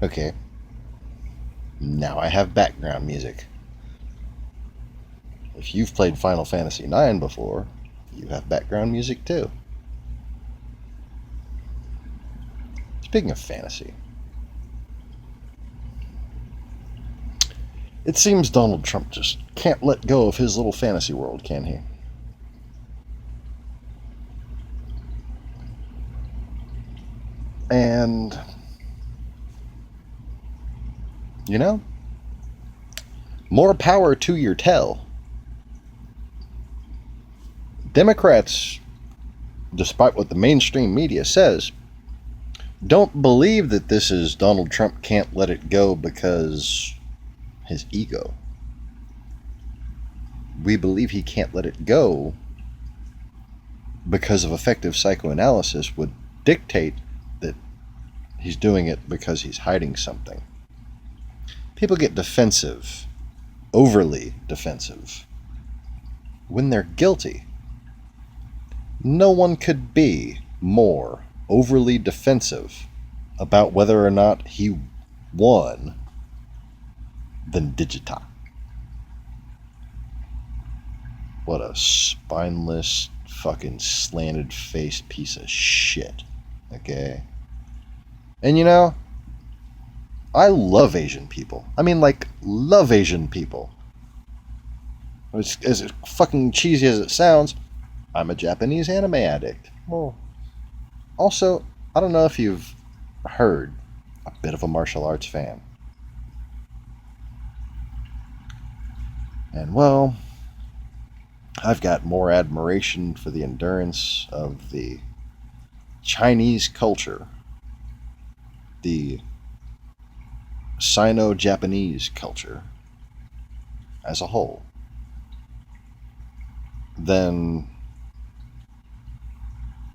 Okay, now I have background music. If you've played Final Fantasy IX before, you have background music too. Speaking of fantasy, it seems Donald Trump just can't let go of his little fantasy world, can he? And, you know, more power to your tell. Democrats, despite what the mainstream media says, don't believe that this is Donald Trump can't let it go because his ego. We believe he can't let it go because of effective psychoanalysis would dictate that he's doing it because he's hiding something. People get defensive, overly defensive, when they're guilty. No one could be more overly defensive about whether or not he won than Digita. What a spineless, fucking slanted faced piece of shit. Okay? And you know, I love Asian people. I mean, like, love Asian people. As fucking cheesy as it sounds, I'm a Japanese anime addict. Well, also, I don't know if you've heard, a bit of a martial arts fan. And well, I've got more admiration for the endurance of the Chinese culture, the Sino-Japanese culture as a whole, than,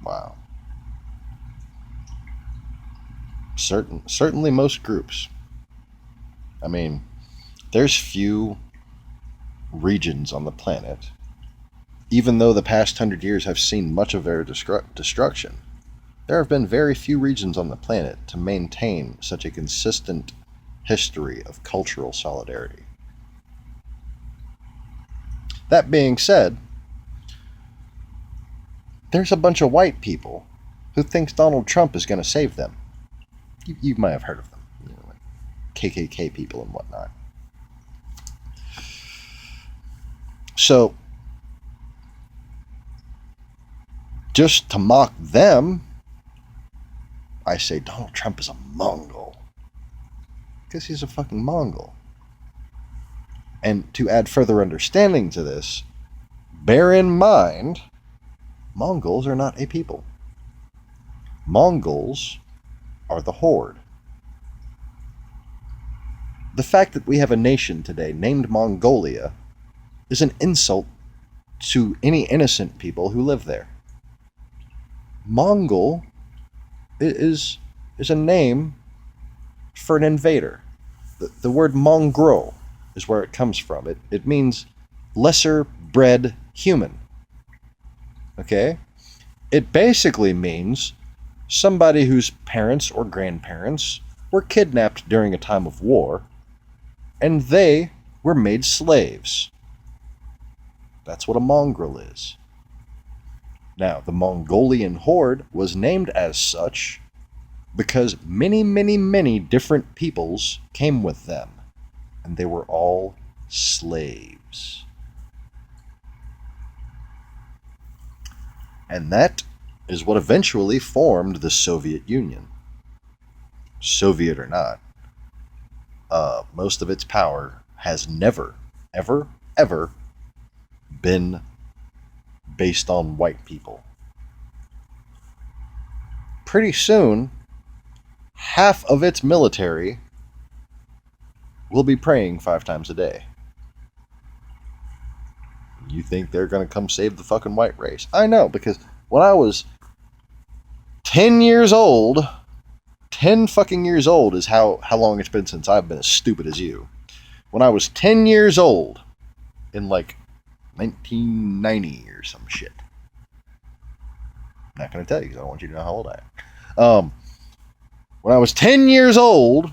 wow, certainly most groups. I mean, there's few regions on the planet, even though the past 100 years have seen much of their destruction, there have been very few regions on the planet to maintain such a consistent history of cultural solidarity. That being said, there's a bunch of white people who thinks Donald Trump is going to save them. You might have heard of them, you know, like KKK people and whatnot. So, just to mock them, I say Donald Trump is a Mongol. Because he's a fucking Mongol. And to add further understanding to this, bear in mind, Mongols are not a people. Mongols are the horde. The fact that we have a nation today named Mongolia is an insult to any innocent people who live there. Mongol is a name for an invader. The word mongrel is where it comes from. It means lesser bred human. Okay? It basically means somebody whose parents or grandparents were kidnapped during a time of war, and they were made slaves. That's what a mongrel is. Now, the Mongolian horde was named as such because many, many, many different peoples came with them, and they were all slaves. And that is what eventually formed the Soviet Union. Soviet or not, most of its power has never, ever, ever been based on white people. Pretty soon, half of its military will be praying 5 times a day. You think they're going to come save the fucking white race? I know, because when I was 10 years old, 10 fucking years old is how long it's been since I've been as stupid as you. When I was 10 years old, in like 1990 or some shit. I'm not going to tell you because I don't want you to know how old I am. When I was 10 years old,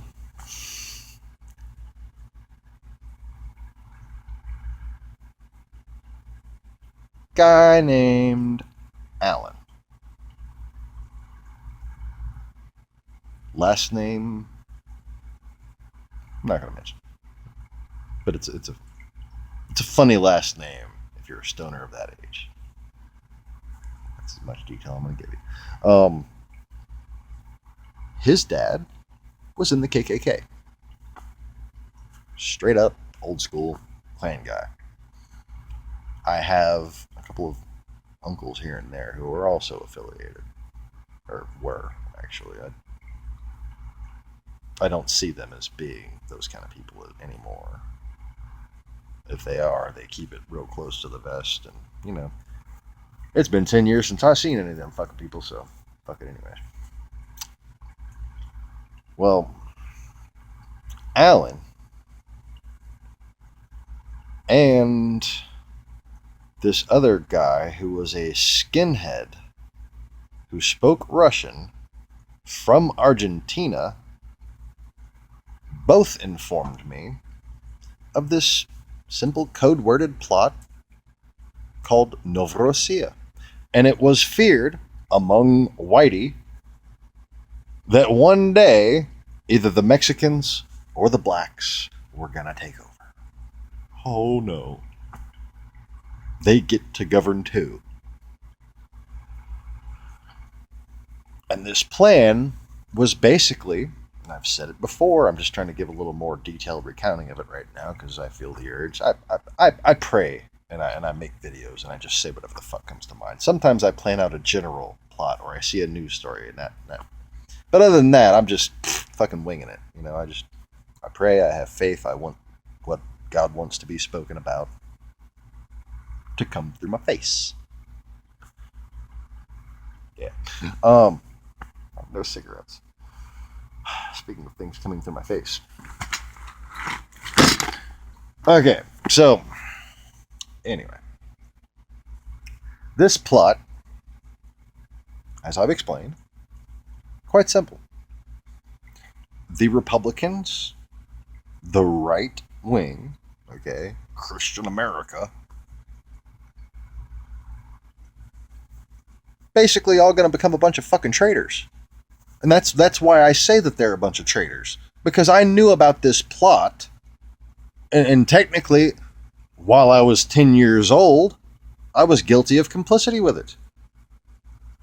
guy named Allen. Last name, I'm not gonna mention, but it's a funny last name if you're a stoner of that age. That's as much detail I'm gonna give you. His dad was in the KKK. Straight up old school Klan guy. I have a couple of uncles here and there who are also affiliated, or were actually. I don't see them as being those kind of people anymore. If they are, they keep it real close to the vest, and it's been 10 years since I've seen any of them fucking people, so fuck it anyway. Well, Alan and this other guy who was a skinhead who spoke Russian from Argentina both informed me of this simple code-worded plot called Novorossiya. And it was feared among whitey that one day either the Mexicans or the blacks were gonna take over. Oh no. They get to govern too. And this plan was basically, and I've said it before, I'm just trying to give a little more detailed recounting of it right now because I feel the urge. I pray and I make videos and I just say whatever the fuck comes to mind. Sometimes I plan out a general plot or I see a news story and that. But other than that, I'm just fucking winging it. I pray, I have faith, I want what God wants to be spoken about to come through my face. Yeah. No cigarettes. Speaking of things coming through my face. Okay, so anyway. This plot, as I've explained, quite simple. The Republicans, the right wing, okay, Christian America, basically all going to become a bunch of fucking traitors. And that's why I say that they're a bunch of traitors. Because I knew about this plot, and technically, while I was 10 years old, I was guilty of complicity with it.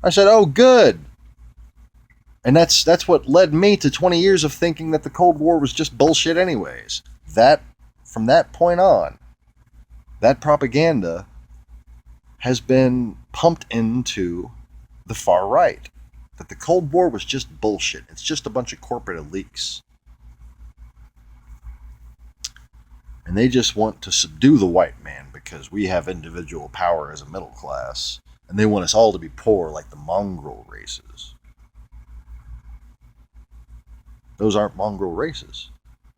I said, oh, good. And that's what led me to 20 years of thinking that the Cold War was just bullshit anyways. From that point on, that propaganda has been pumped into the far right. That the Cold War was just bullshit. It's just a bunch of corporate elites. And they just want to subdue the white man because we have individual power as a middle class. And they want us all to be poor like the mongrel races. Those aren't mongrel races.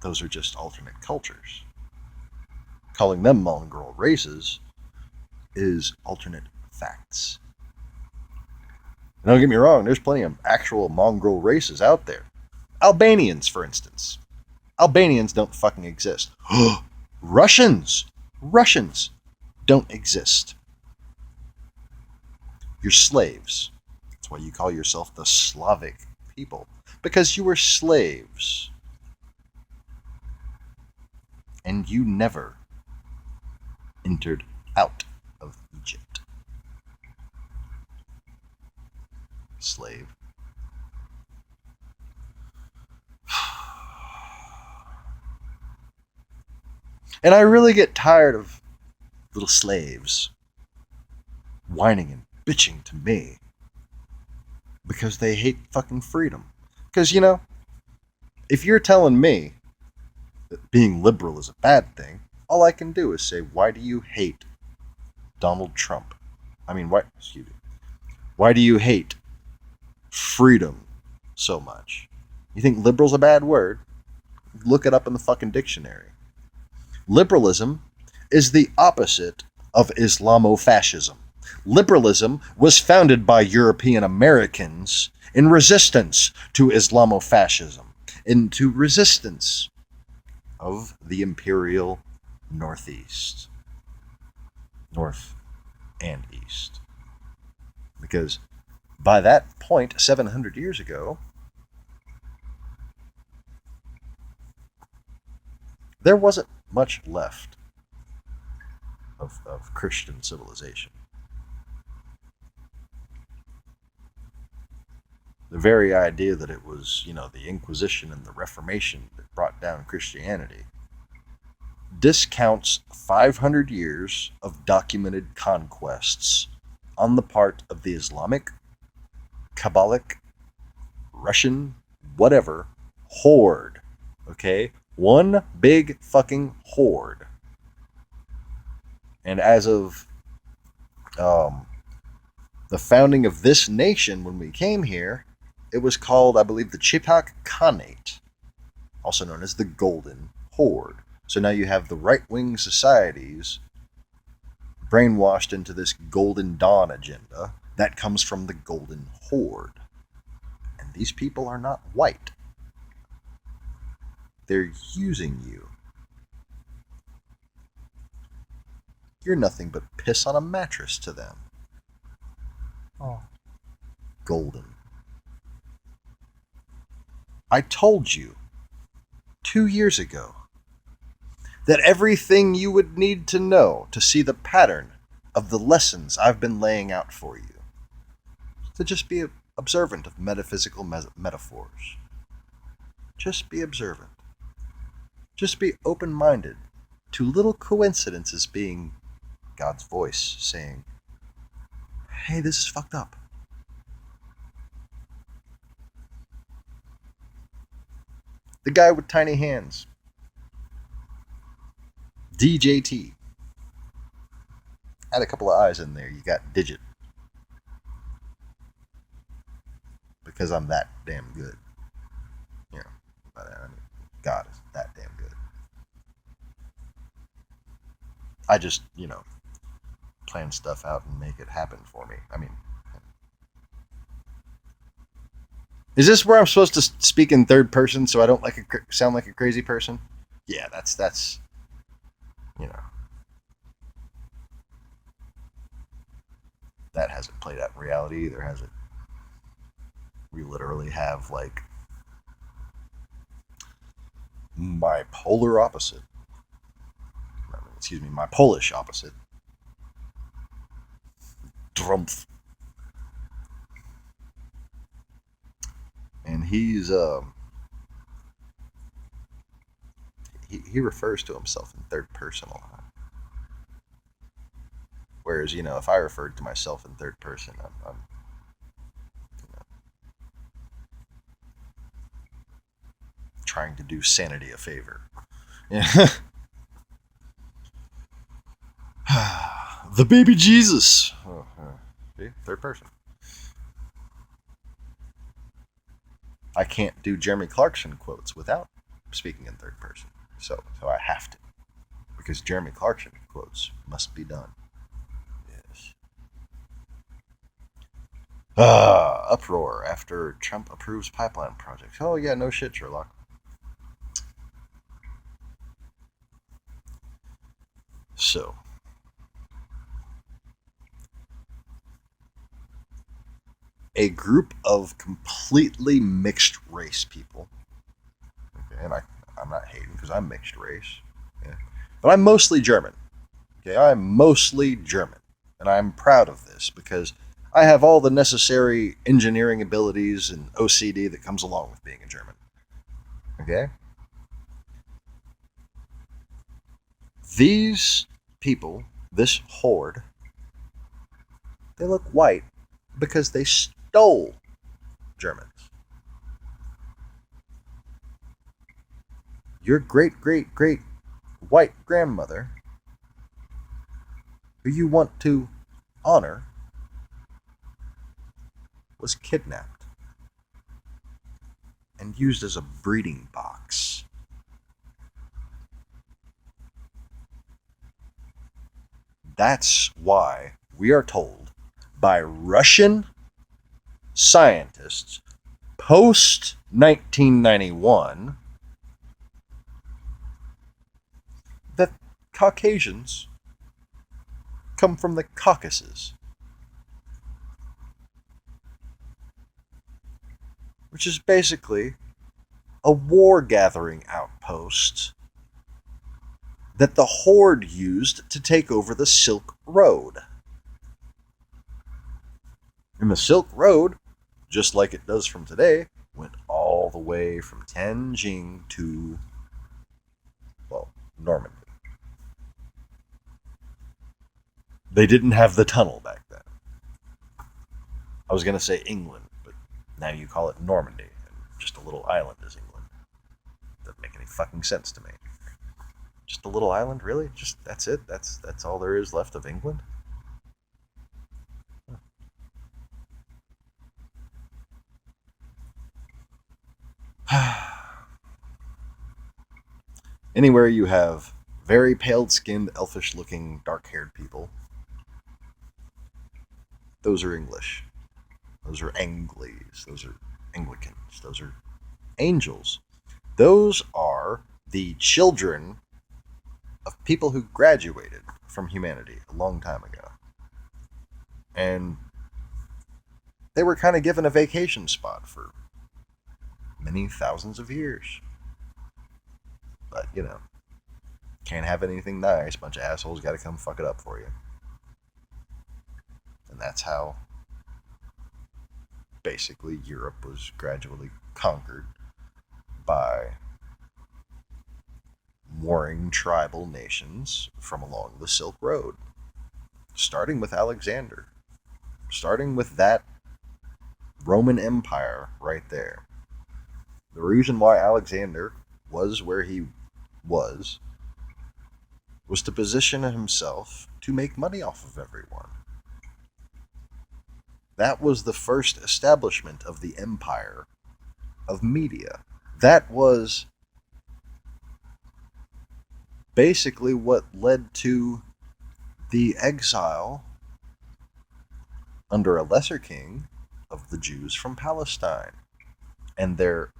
Those are just alternate cultures. Calling them mongrel races is alternate facts. And don't get me wrong, there's plenty of actual mongrel races out there. Albanians, for instance. Albanians don't fucking exist. Russians don't exist. You're slaves. That's why you call yourself the Slavic people. Because you were slaves. And you never entered out of Egypt. Slave. And I really get tired of little slaves whining and bitching to me because they hate fucking freedom. Because, if you're telling me that being liberal is a bad thing, all I can do is say, why do you hate Donald Trump? Why do you hate freedom so much? You think liberal's a bad word? Look it up in the fucking dictionary. Liberalism is the opposite of Islamofascism. Liberalism was founded by European Americans in resistance to Islamofascism, into resistance of the imperial Northeast, North and east. Because by that point, 700 years ago, there wasn't much left of Christian civilization. The very idea that it was, the Inquisition and the Reformation that brought down Christianity discounts 500 years of documented conquests on the part of the Islamic, Kabbalic, Russian, whatever, horde. Okay? One big fucking horde. And as of the founding of this nation, when we came here, it was called, I believe, the Chipak Khanate, also known as the Golden Horde. So now you have the right-wing societies brainwashed into this Golden Dawn agenda that comes from the Golden Horde. And these people are not white. They're using you. You're nothing but piss on a mattress to them. Oh. Golden. I told you 2 years ago that everything you would need to know to see the pattern of the lessons I've been laying out for you, to just be observant of metaphysical metaphors. Just be observant. Just be open-minded to little coincidences being God's voice saying, hey, this is fucked up. The guy with tiny hands. DJT. Add a couple of eyes in there, you got Digit. Because I'm that damn good. God is that damn good. I just, plan stuff out and make it happen for me. Is this where I'm supposed to speak in third person so I don't sound like a crazy person? Yeah, that's that hasn't played out in reality either, has it? We literally have my polar opposite. My Polish opposite. Drumpf. And he's he refers to himself in third person a lot. Whereas, if I referred to myself in third person, I'm trying to do sanity a favor. Yeah. The baby Jesus. Oh, see? Third person. I can't do Jeremy Clarkson quotes without speaking in third person. So I have to. Because Jeremy Clarkson quotes must be done. Yes. Uproar after Trump approves pipeline projects. Oh yeah, no shit, Sherlock. So, a group of completely mixed race people, okay, and I'm not hating because I'm mixed race, yeah, but I'm mostly German. Okay, I'm mostly German, and I'm proud of this because I have all the necessary engineering abilities and OCD that comes along with being a German. Okay? These people, this horde, they look white because they stole Germans. Your great white grandmother, who you want to honor, was kidnapped and used as a breeding box. That's why we are told by Russian scientists post 1991 that Caucasians come from the Caucasus, which is basically a war-gathering outpost that the Horde used to take over the Silk Road. And the Silk Road, just like it does from today, went all the way from Tianjin to, well, Normandy. They didn't have the tunnel back then. I was going to say England, but now you call it Normandy, and just a little island is England. Doesn't make any fucking sense to me. Just a little island, really? Just that's it? That's all there is left of England? Anywhere you have very pale-skinned, elfish-looking, dark-haired people, those are English. Those are Angles. Those are Anglicans. Those are angels. Those are the children of people who graduated from humanity a long time ago. And they were kind of given a vacation spot for many thousands of years. But, you know, can't have anything nice. Bunch of assholes got to come fuck it up for you. And that's how basically Europe was gradually conquered by warring tribal nations from along the Silk Road. Starting with Alexander. Starting with that Roman Empire right there. The reason why Alexander was where he was to position himself to make money off of everyone. That was the first establishment of the empire of media. That was basically what led to the exile under a lesser king of the Jews from Palestine and their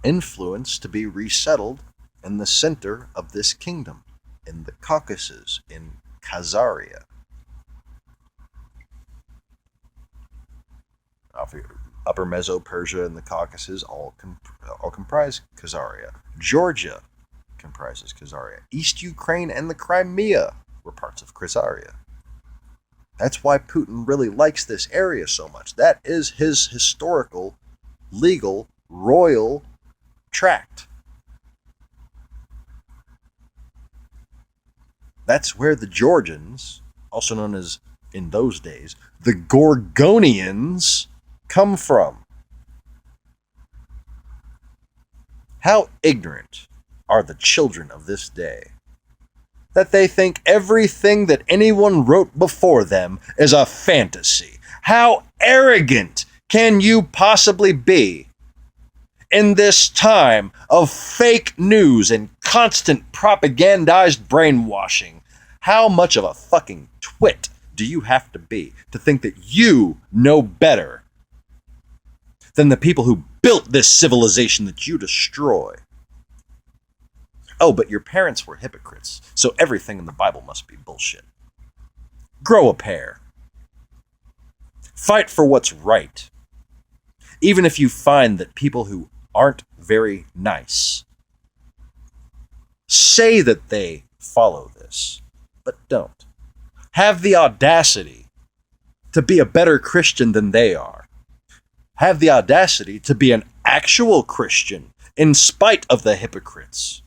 influence to be resettled in the center of this kingdom, in the Caucasus, in Khazaria. Upper Meso-Persia and the Caucasus all comprise Khazaria. Georgia comprises Khazaria. East Ukraine and the Crimea were parts of Khazaria. That's why Putin really likes this area so much. That is his historical, legal, royal tract. That's where the Georgians, also known as, in those days, the Gorgonians, come from. How ignorant are the children of this day that they think everything that anyone wrote before them is a fantasy. How arrogant can you possibly be in this time of fake news and constant propagandized brainwashing? How much of a fucking twit do you have to be to think that you know better than the people who built this civilization that you destroy? Oh, but your parents were hypocrites, so everything in the Bible must be bullshit. Grow a pair. Fight for what's right. Even if you find that people who aren't very nice say that they follow this, but don't. Have the audacity to be a better Christian than they are. Have the audacity to be an actual Christian in spite of the hypocrites.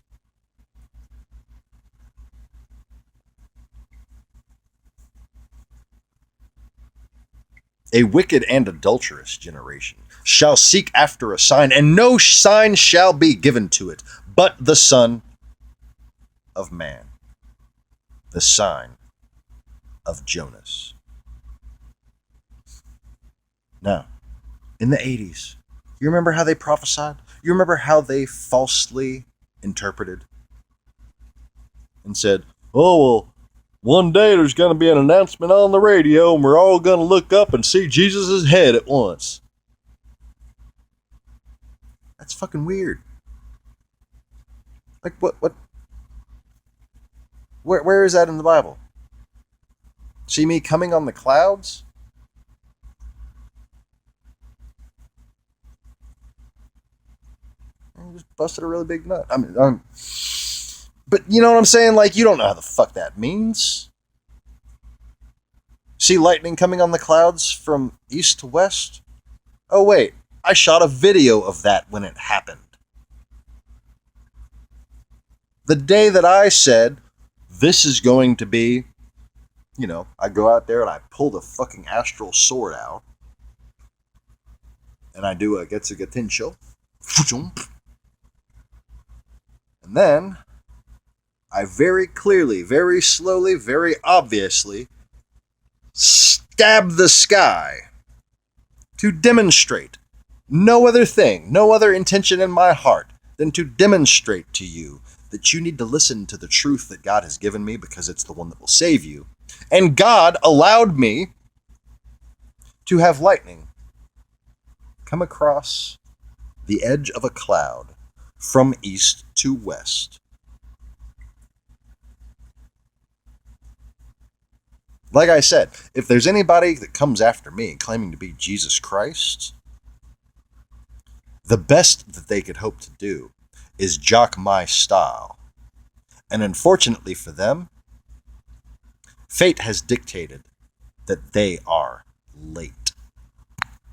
A wicked and adulterous generation shall seek after a sign, and no sign shall be given to it, but the Son of Man, the sign of Jonas. Now, in the 80s, you remember how they prophesied? You remember how they falsely interpreted and said, oh, well, one day there's going to be an announcement on the radio and we're all going to look up and see Jesus' head at once. That's fucking weird. Like, what? Where is that in the Bible? See me coming on the clouds? I just busted a really big nut. But you know what I'm saying? Like, you don't know how the fuck that means. See lightning coming on the clouds from east to west? Oh, wait. I shot a video of that when it happened. The day that I said, this is going to be, I go out there and I pull the fucking astral sword out. And I do a Getsugatencho. And then I very clearly, very slowly, very obviously stab the sky to demonstrate no other thing, no other intention in my heart than to demonstrate to you that you need to listen to the truth that God has given me because it's the one that will save you. And God allowed me to have lightning come across the edge of a cloud from east to west. Like I said, if there's anybody that comes after me claiming to be Jesus Christ, the best that they could hope to do is jock my style. And unfortunately for them, fate has dictated that they are late.